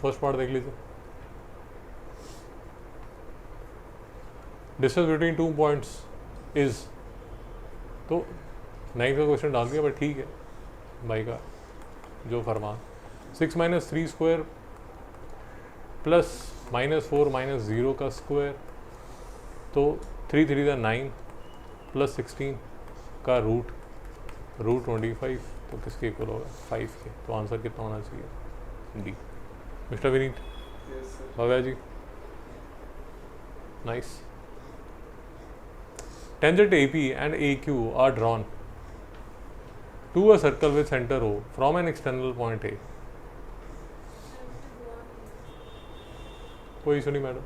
First part देख लीजिए, distance between 2 points is, तो 9 का क्वेश्चन डाल दिया, बट ठीक है भाई का जो फरमान। 6 - 3 स्क्वायर प्लस -4 - 0 का स्क्वायर, तो 3 3 = 9 प्लस 16 का रूट 25, तो किसके इक्वल होगा 5 के। तो आंसर कितना होना चाहिए, D. Mister Vineet, Bhavya ji, nice. Tangent AP and AQ are drawn to a circle with center O from an external point A. कोई इशू नहीं मैडम,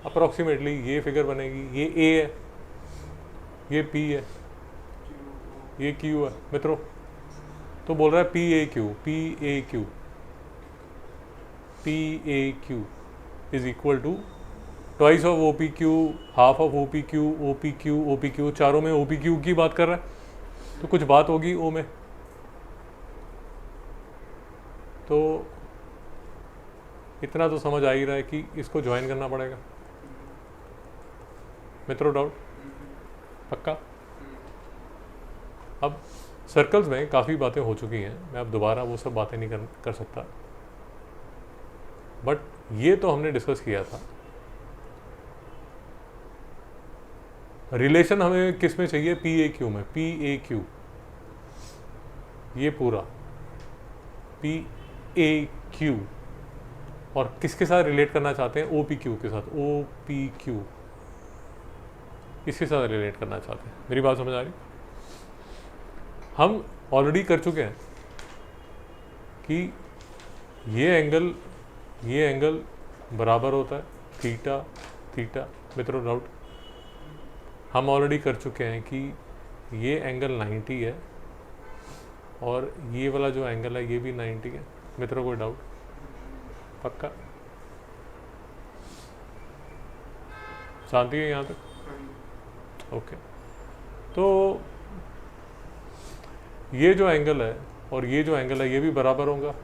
अप्रॉक्सीमेटली ये फिगर बनेगी, ये A है, ये P है, ये Q है मित्रों। तो बोल रहा है PAQ is equal to twice of OPQ, half of OPQ, OPQ, चारों में OPQ की बात कर रहा है, तो कुछ बात होगी O में। तो इतना तो समझ आ ही रहा है कि इसको ज्वाइन करना पड़ेगा मित्रों, डाउट पक्का। अब सर्कल्स में काफ़ी बातें हो चुकी हैं, मैं अब दोबारा वो सब बातें नहीं कर सकता, बट ये तो हमने डिस्कस किया था। रिलेशन हमें किस में चाहिए, PAQ में, PAQ, ये पूरा PAQ, और किसके साथ रिलेट करना चाहते हैं, OPQ के साथ, OPQ इसके साथ रिलेट करना चाहते हैं। मेरी बात समझ आ रही? हम ऑलरेडी कर चुके हैं कि ये एंगल बराबर होता है थीटा थीटा। मित्रों डाउट, हम ऑलरेडी कर चुके हैं कि ये एंगल 90 है और ये वाला जो एंगल है ये भी 90 है। मित्रों कोई डाउट पक्का, शांति है यहाँ तक? ओके। तो ये जो एंगल है और ये जो एंगल है ये भी बराबर होगा,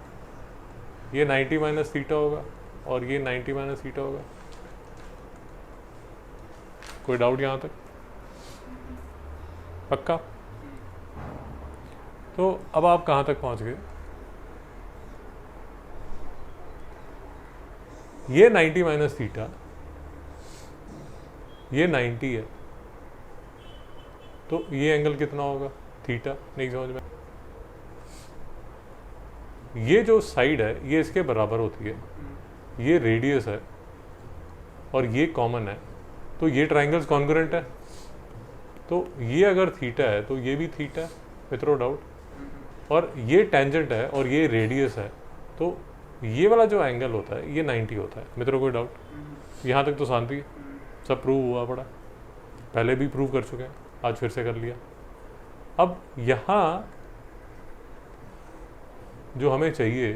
ये 90 माइनस थीटा होगा और ये 90 माइनस थीटा होगा। कोई डाउट यहाँ तक पक्का? तो अब आप कहाँ तक पहुँच गए, ये 90 माइनस थीटा, ये 90 है, तो ये एंगल कितना होगा, थीटा। नहीं समझ में? ये जो साइड है ये इसके बराबर होती है, ये रेडियस है और ये कॉमन है, तो ये ट्राइंगल्स कॉन्ग्रुएंट है। तो ये अगर थीटा है तो ये भी थीटा है। मित्रों डाउट? और ये टेंजेंट है और ये रेडियस है, तो ये वाला जो एंगल होता है ये 90 होता है। मित्रों कोई डाउट? यहाँ तक तो शांति है, सब प्रूव हुआ पड़ा, पहले भी प्रूव कर चुके हैं, आज फिर से कर लिया। अब यहाँ जो हमें चाहिए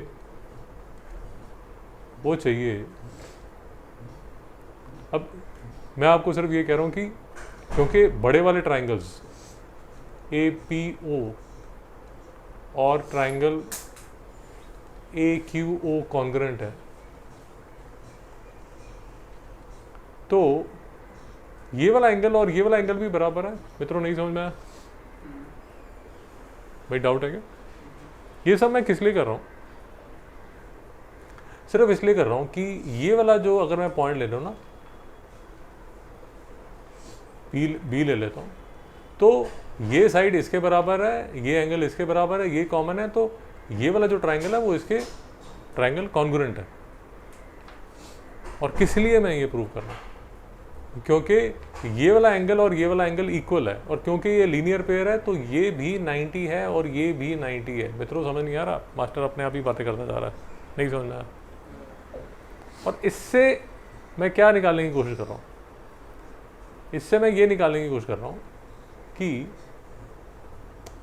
वो चाहिए, अब मैं आपको सिर्फ ये कह रहा हूँ कि क्योंकि बड़े वाले ट्राइंगल्स APO और ट्राइंगल AQO कॉन्ग्रुएंट है, तो ये वाला एंगल और ये वाला एंगल भी बराबर है। मित्रों नहीं समझ में आया भाई? डाउट है क्या? ये सब मैं किस लिए कर रहा हूँ? सिर्फ इसलिए कर रहा हूँ कि ये वाला जो, अगर मैं पॉइंट ले लूँ ना, बी ले लेता हूँ, तो ये साइड इसके बराबर है, ये एंगल इसके बराबर है, ये कॉमन है, तो ये वाला जो ट्राइंगल है वो इसके ट्राइंगल कॉन्ग्रुएंट है। और किस लिए मैं ये प्रूव कर रहा हूँ? क्योंकि ये वाला एंगल और ये वाला एंगल इक्वल है, और क्योंकि ये लीनियर पेयर है तो ये भी 90 है और ये भी 90 है। मित्रों समझ नहीं आ रहा? मास्टर अपने आप ही बातें करता जा रहा है, नहीं समझ में आ रहा। और इससे मैं क्या निकालने की कोशिश कर रहा हूँ? इससे मैं ये निकालने की कोशिश कर रहा हूँ कि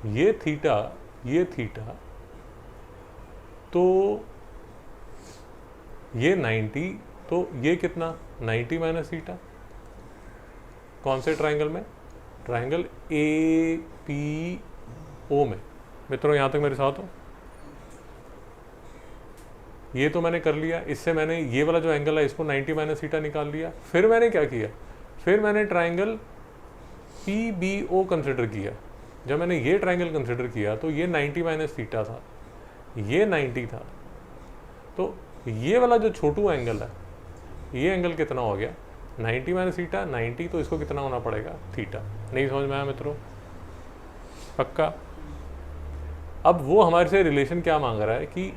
ये थीटा, तो ये 90, तो ये कितना, 90 माइनस थीटा। कौन से ट्राइंगल में? ट्राइंगल APO में। मित्रों यहाँ तक मेरे साथ हो? ये तो मैंने कर लिया, इससे मैंने ये वाला जो एंगल है इसको 90 माइनस थीटा निकाल लिया। फिर मैंने क्या किया, फिर मैंने ट्राइंगल PBO कंसिडर किया। जब मैंने ये ट्राइंगल कंसिडर किया तो ये 90 माइनस थीटा था, ये 90 था, तो ये वाला जो छोटू एंगल है, ये एंगल कितना हो गया 90 माइनस थीटा, 90, तो इसको कितना होना पड़ेगा थीटा। नहीं समझ में आया मित्रों? पक्का? अब वो हमारे से रिलेशन क्या मांग रहा है कि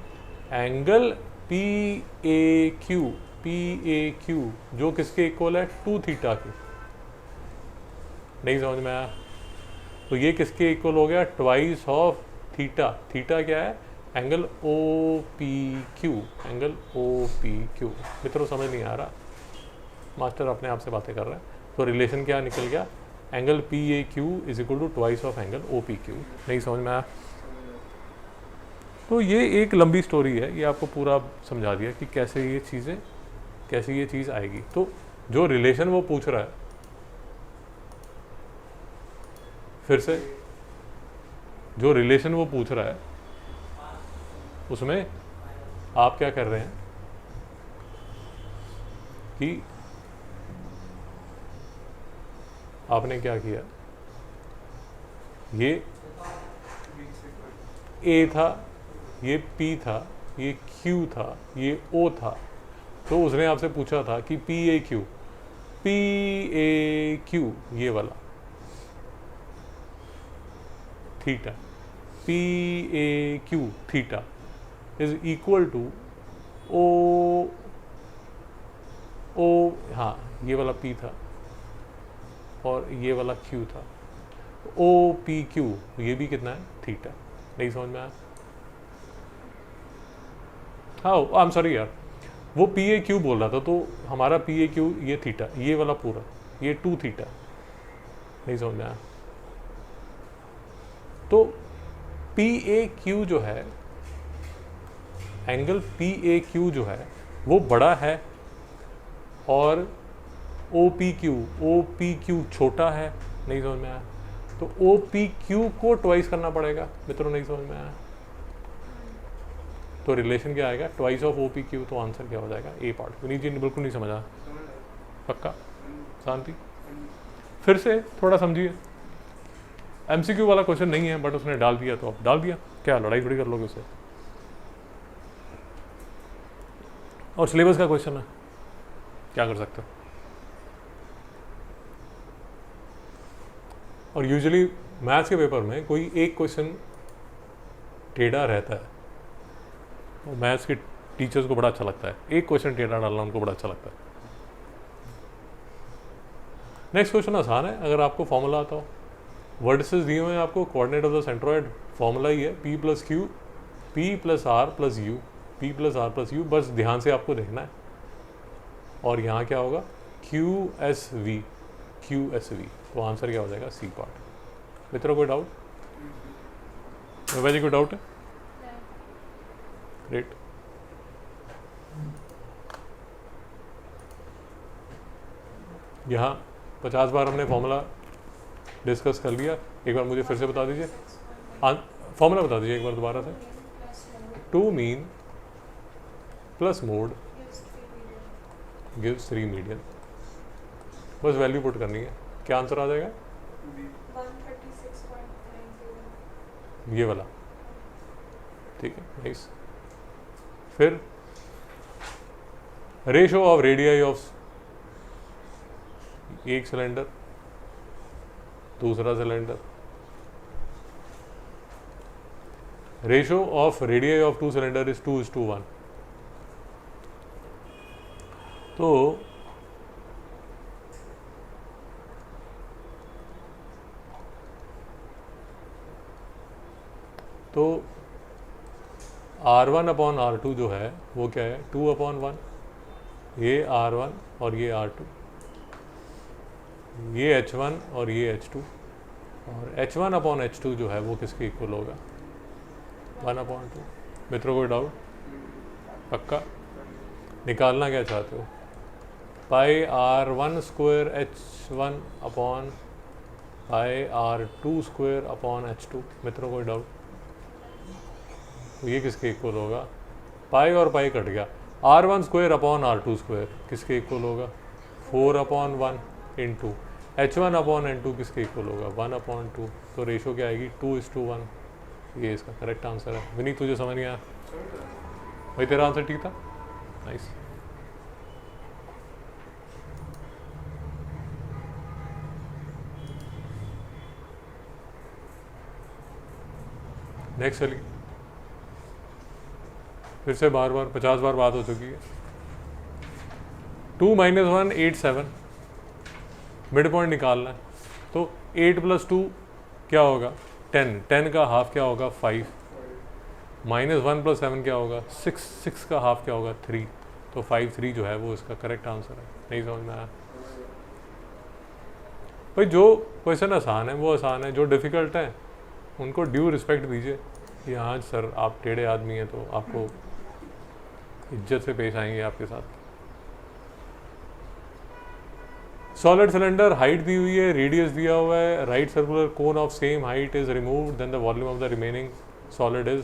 एंगल PAQ जो किसके इक्वल है 2 थीटा के। नहीं समझ में आया? तो ये किसके इक्वल हो गया, ट्वाइस ऑफ थीटा। थीटा क्या है, एंगल OPQ, एंगल OPQ। मित्रों समझ नहीं आ रहा, मास्टर अपने आप से बातें कर रहा है। तो रिलेशन क्या निकल गया, angle PAQ is equal to twice of angle OPQ। नहीं समझ में आया? तो ये एक लंबी स्टोरी है, ये आपको पूरा समझा दिया कि कैसे ये चीज़ आएगी। तो जो रिलेशन वो पूछ रहा है, फिर से जो रिलेशन वो पूछ रहा है उसमें आप क्या कर रहे हैं कि आपने क्या किया, ये A था, ये P था, ये Q था, ये O था, तो उसने आपसे पूछा था कि PAQ ये वाला theta, PAQ theta is equal to O, हाँ ये वाला P था और ये वाला Q था, OPQ ये भी कितना है थीटा। नहीं समझ में आया? हाँ आई एम सॉरी यार, वो PAQ बोल रहा था, तो हमारा PAQ ये थीटा, ये वाला पूरा ये 2 थीटा। नहीं समझ में आया? तो PAQ जो है, एंगल PAQ जो है वो बड़ा है और OPQ छोटा है। नहीं समझ में आया? तो OPQ को ट्वाइस करना पड़ेगा। मित्रों नहीं समझ में आया? तो रिलेशन क्या आएगा, ट्वाइस ऑफ OPQ। तो आंसर क्या हो जाएगा, ए पार्ट। विनीत जी बिल्कुल नहीं समझा? पक्का? शांति? फिर से थोड़ा समझिए, MCQ वाला क्वेश्चन नहीं है बट उसने डाल दिया तो अब डाल दिया, क्या लड़ाई थोड़ी कर लोगे उससे। और सिलेबस का क्वेश्चन है, क्या कर सकते हो। और यूजुअली मैथ्स के पेपर में कोई एक क्वेश्चन टेढ़ा रहता है, और मैथ्स के टीचर्स को बड़ा अच्छा लगता है, एक क्वेश्चन टेढ़ा डालना उनको बड़ा अच्छा लगता है। नेक्स्ट क्वेश्चन आसान है, अगर आपको फॉर्मूला आता हो। वर्टिसेस दिए हुए हैं आपको, coordinate of the centroid formula ही है P + Q P + R + U, P + R + U, बस ध्यान से आपको देखना है। और यहाँ क्या होगा, QSV। तो आंसर क्या हो जाएगा, सी पार्ट। मित्रों कोई डाउट? जी कोई डाउट है? ग्रेट। यहाँ 50 बार हमने फॉर्मूला डिस्कस कर लिया, एक बार मुझे फिर से बता दीजिए, फॉर्मूला बता दीजिए एक बार दोबारा से। 2 mean plus mode gives 3 median. बस वैल्यू पुट करनी है, क्या आंसर आ जाएगा, 136.90 ये वाला। ठीक है, नाइस। फिर रेशो ऑफ रेडियाई ऑफ एक सिलेंडर, दूसरा cylinder, ratio of radii of 2 cylinder is 2:1। तो R1/R2 जो है वो क्या है, 2/1। ये R1 और ये R2, ये H1 और ये H2, और H1/H2 जो है वो किसके इक्वल होगा, 1/2। मित्रों कोई डाउट? पक्का? निकालना क्या चाहते हो, πr1² H1/πr2² H2। मित्रों कोई डाउट? तो ये किसके इक्वल होगा, पाई और पाई कट गया, R1 square upon R2 square किसके इक्वल होगा? 4/1 इंटू H1 अपॉन N2 किसके इक्वल होगा? 1/2। तो रेशो क्या आएगी? 2:1। ये इसका करेक्ट आंसर है। विनीत तुझे समझ नहीं आया भाई? तेरा आंसर ठीक था। नाइस। नेक्स्ट चलिए, फिर से बार बार 50 बार बात हो चुकी है। 2 - 1 8 7, मिड पॉइंट निकालना है। तो 8 + 2 क्या होगा? 10। 10 का हाफ क्या होगा? 5। -1 + 7 क्या होगा? 6। 6 का हाफ क्या होगा? 3। तो 5 3 जो है वो इसका करेक्ट आंसर है। नहीं समझ में आया भाई? जो क्वेश्चन आसान है वो आसान है, जो डिफ़िकल्ट है उनको ड्यू रिस्पेक्ट दीजिए कि हाँ सर आप टेढ़े आदमी हैं तो आपको इज्जत से पेश आएंगे आपके साथ। सॉलिड सिलेंडर, हाइट दी हुई है, रेडियस दिया हुआ है, right circular cone of same height is removed, then the volume of the remaining solid is.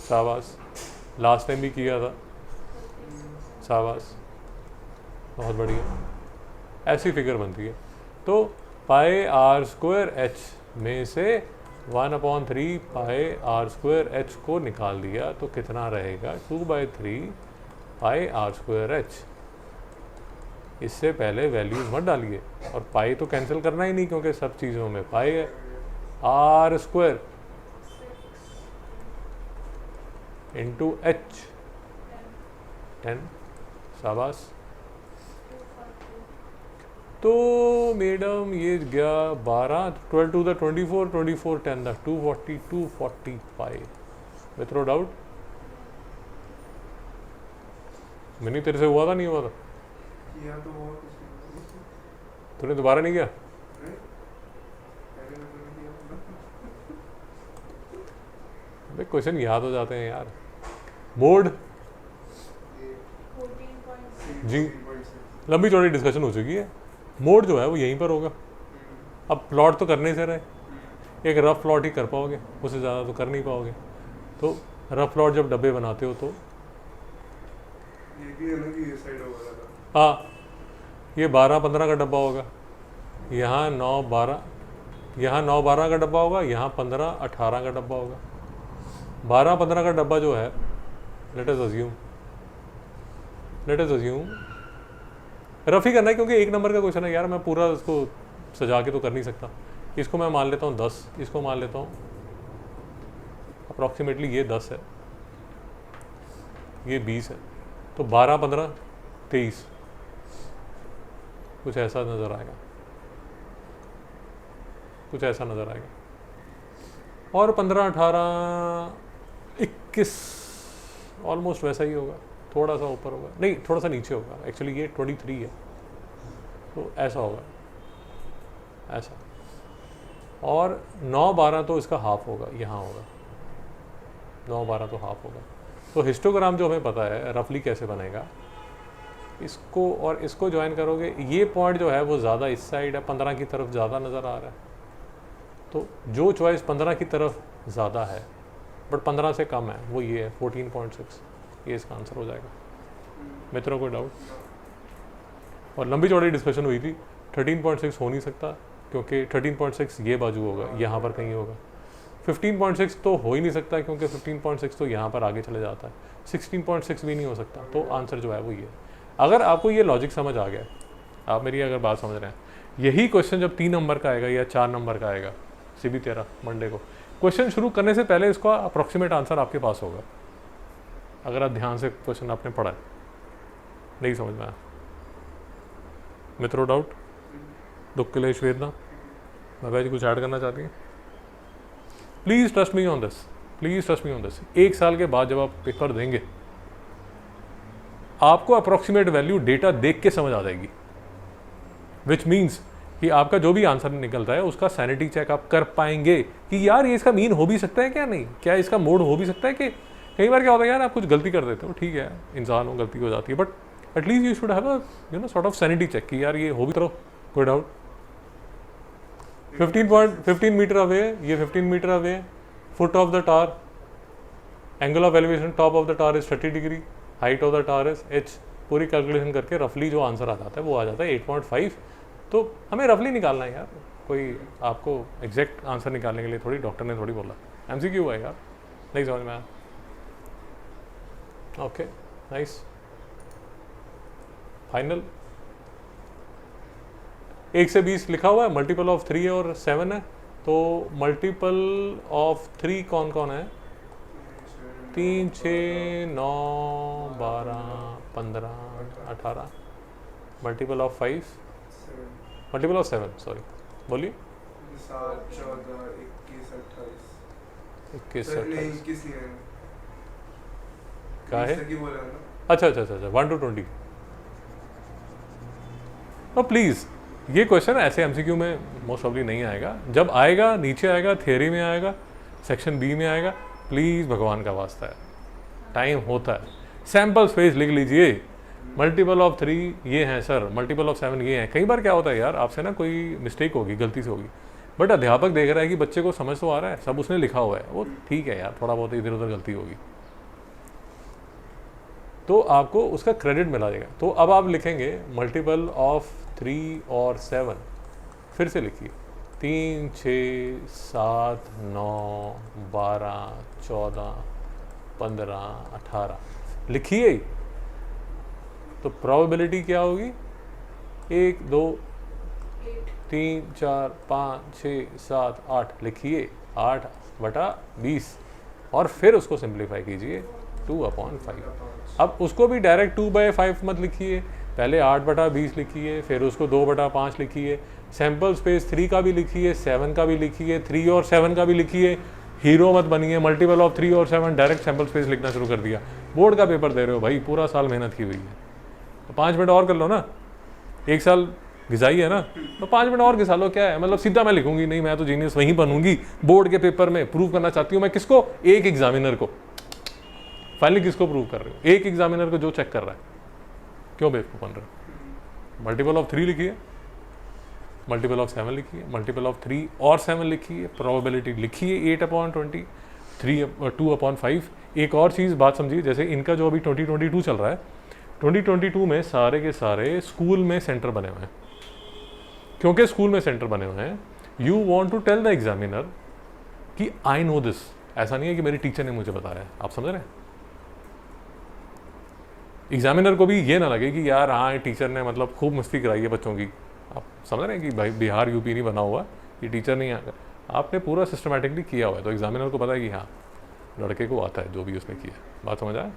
शाबाश, लास्ट टाइम भी किया था। शाबाश, बहुत बढ़िया। ऐसी फिगर बनती है। तो पाई R² H में से 1/3 पाई R² H को निकाल दिया तो कितना रहेगा? 2/3 पाई R² H। इससे पहले वैल्यूज मत डालिए, और पाई तो कैंसिल करना ही नहीं क्योंकि सब चीज़ों में पाई है। R² into H 10। शाबाश। तो मैडम ये गया 12, 12 to the 24, 24 10 the 240, 245 विथ्रो डाउट। मैंने तेरे से हुआ था नहीं हुआ था? तूने दोबारा नहीं किया? अबे क्वेश्चन याद हो जाते हैं यार। मोड जी, लंबी चौड़ी डिस्कशन हो चुकी है। मोड जो है वो यहीं पर होगा। अब प्लॉट तो करने से रहे, एक रफ प्लॉट ही कर पाओगे, उससे ज़्यादा तो कर नहीं पाओगे। तो रफ प्लॉट जब डब्बे बनाते हो तो ये भी है ना कि ये साइड होगा। हाँ, ये 12-15 का डब्बा होगा, यहाँ 9-12, यहाँ 9-12 का डब्बा होगा, यहाँ 15-18 का डब्बा होगा। 12-15 का डब्बा जो है, लेट अस अज्यूम रफ ही करना है क्योंकि 1 नंबर का क्वेश्चन है यार, मैं पूरा उसको सजा के तो कर नहीं सकता। इसको मैं मान लेता हूँ 10, इसको मान लेता हूँ अप्रॉक्सीमेटली ये 10 है, ये 20 है, तो 12-15-23 कुछ ऐसा नज़र आएगा, कुछ ऐसा नज़र आएगा। और 15-18-21 ऑलमोस्ट वैसा ही होगा, थोड़ा सा ऊपर होगा, नहीं थोड़ा सा नीचे होगा। एक्चुअली ये 23 है, तो ऐसा होगा, ऐसा। और 9-12 तो इसका हाफ होगा, यहाँ होगा। 9-12 तो हाफ होगा। तो हिस्टोग्राम जो हमें पता है रफली कैसे बनेगा, इसको और इसको ज्वाइन करोगे, ये पॉइंट जो है वो ज़्यादा इस साइड है, 15 की तरफ ज़्यादा नज़र आ रहा है। तो जो चॉइस 15 की तरफ ज़्यादा है बट 15 से कम है वो ये है 14.6, ये इसका आंसर हो जाएगा। मित्रों को डाउट? और लंबी चौड़ी डिस्कशन हुई थी, 13.6 हो नहीं सकता क्योंकि 13.6 ये बाजू होगा, यहाँ पर कहीं होगा। 15.6 तो हो ही नहीं सकता क्योंकि 15.6 तो यहाँ पर आगे चले जाता है। 16.6 भी नहीं हो सकता। तो आंसर जो है वो ये है। अगर आपको ये लॉजिक समझ आ गया, आप मेरी अगर बात समझ रहे हैं, यही क्वेश्चन जब 3 नंबर का आएगा या 4 नंबर का आएगा, CB 13 मंडे को, क्वेश्चन शुरू करने से पहले इसका अप्रॉक्सीमेट आंसर आपके पास होगा, अगर आप ध्यान से क्वेश्चन आपने पढ़ा है। नहीं समझ में आया? मित्रों डाउट? दुख के लिए वेदना? बाबा जी कुछ ऐड करना चाहती हैं? Please trust me on this, please trust me on this. 1 साल के बाद जब आप पेपर देंगे, आपको अप्रॉक्सीमेट वैल्यू डेटा देख के समझ आ जाएगी, विच मीन्स कि आपका जो भी आंसर निकलता है उसका सैनिटी चेक आप कर पाएंगे कि यार ये इसका मीन हो भी सकता है क्या, नहीं क्या इसका मोड हो भी सकता है। कि कई बार क्या होता है यार, आप कुछ गलती कर देते हो, ठीक है इंसान हो, गलती हो जाती है, but at least you should have a sort of sanity check कि यार ये हो भी करो, कोई डाउट। 15 मीटर अवे, ये 15 metre away, foot of the tower, angle of elevation top of the tower is 30 degree, height of the tower is h, पूरी calculation करके रफली जो आंसर आ जाता है वो आ जाता है 8.5। तो हमें रफली निकालना है यार, कोई आपको एग्जैक्ट आंसर निकालने के लिए थोड़ी डॉक्टर ने थोड़ी बोला। MCQ है यार, नहीं समझ में आया? Okay nice, final. 1 से 20 लिखा हुआ है, मल्टीपल ऑफ 3 और 7 है, तो मल्टीपल ऑफ 3 कौन कौन है? 3, 6, 9, 12, 15, 18। Multiple of 5, multiple of 7, sorry बोलिए। 7, 14, 21, 28। 21, नहीं 21 नहीं है, क्या है? 20 तक ही बोला ना। अच्छा 1 to 20। तो प्लीज़ ये क्वेश्चन ऐसे MCQ में मोस्ट ऑफली नहीं आएगा, जब आएगा नीचे आएगा, थियरी में आएगा, सेक्शन B में आएगा। प्लीज़ भगवान का वास्ता है, टाइम होता है, सैम्पल स्पेस लिख लीजिए। मल्टीपल ऑफ 3 ये हैं सर, मल्टीपल ऑफ 7 ये हैं। कई बार क्या होता है यार, आपसे ना कोई मिस्टेक होगी, गलती से होगी, बट अध्यापक देख रहा है कि बच्चे को समझ तो आ रहा है, सब उसने लिखा हुआ है, वो ठीक है यार, थोड़ा बहुत इधर उधर गलती होगी तो आपको उसका क्रेडिट मिला जाएगा। तो अब आप लिखेंगे मल्टीपल ऑफ 3 और 7, फिर से लिखिए। 3, 6, 7, 9, 12, 14, 15, 18 लिखिए। तो प्रोबेबिलिटी क्या होगी? 1, 2, 3, 4, 5, 6, 7, 8 लिखिए। 8/20 और फिर उसको सिंप्लीफाई कीजिए 2/5। अब उसको भी डायरेक्ट 2/5 मत लिखिए, पहले 8/20 लिखिए, फिर उसको 2/5 लिखिए, सैम्पल स्पेस 3 का भी लिखिए, 7 का भी लिखिए, 3 और 7 का भी लिखिए। हीरो मत बनिए, मल्टीपल ऑफ 3 और 7 डायरेक्ट सैम्पल स्पेस लिखना शुरू कर दिया। बोर्ड का पेपर दे रहे हो भाई, पूरा साल मेहनत की हुई है, तो 5 मिनट और कर लो ना। 1 साल घिसाई है ना, तो 5 मिनट और घिसा लो। क्या है मतलब, सीधा मैं लिखूंगी नहीं, मैं तो जीनियस वहीं बनूंगी बोर्ड के पेपर में। प्रूव करना चाहती हूँ मैं किसको? एक एग्जामिनर को। फाइनली किसको प्रूव कर रहे हो? एक एग्जामिनर को जो चेक कर रहा है। क्यों बेवकूफ बन रहे हो? मल्टीपल ऑफ 3 लिखिए, मल्टीपल ऑफ 7 लिखिए, मल्टीपल ऑफ 3 और 7 लिखिए, प्रोबेबिलिटी लिखिए 8/20, 2/5। एक और चीज़ बात समझिए, जैसे इनका जो अभी 2022 चल रहा है, 2022 में सारे के सारे स्कूल में सेंटर बने हुए हैं। क्योंकि स्कूल में सेंटर बने हुए हैं, you want to tell the examiner कि आई नो दिस। ऐसा नहीं है कि मेरी टीचर ने मुझे बताया। आप समझ रहे हैं? एग्जामिनर को भी ये ना लगे कि यार हाँ टीचर ने मतलब खूब मस्ती कराई है बच्चों की। आप समझ रहे हैं कि भाई बिहार यूपी नहीं बना हुआ, ये टीचर नहीं आकर, आपने पूरा सिस्टमेटिकली किया हुआ है, तो एग्जामिनर को पता है कि हाँ लड़के को आता है जो भी उसने किया। बात समझ आया?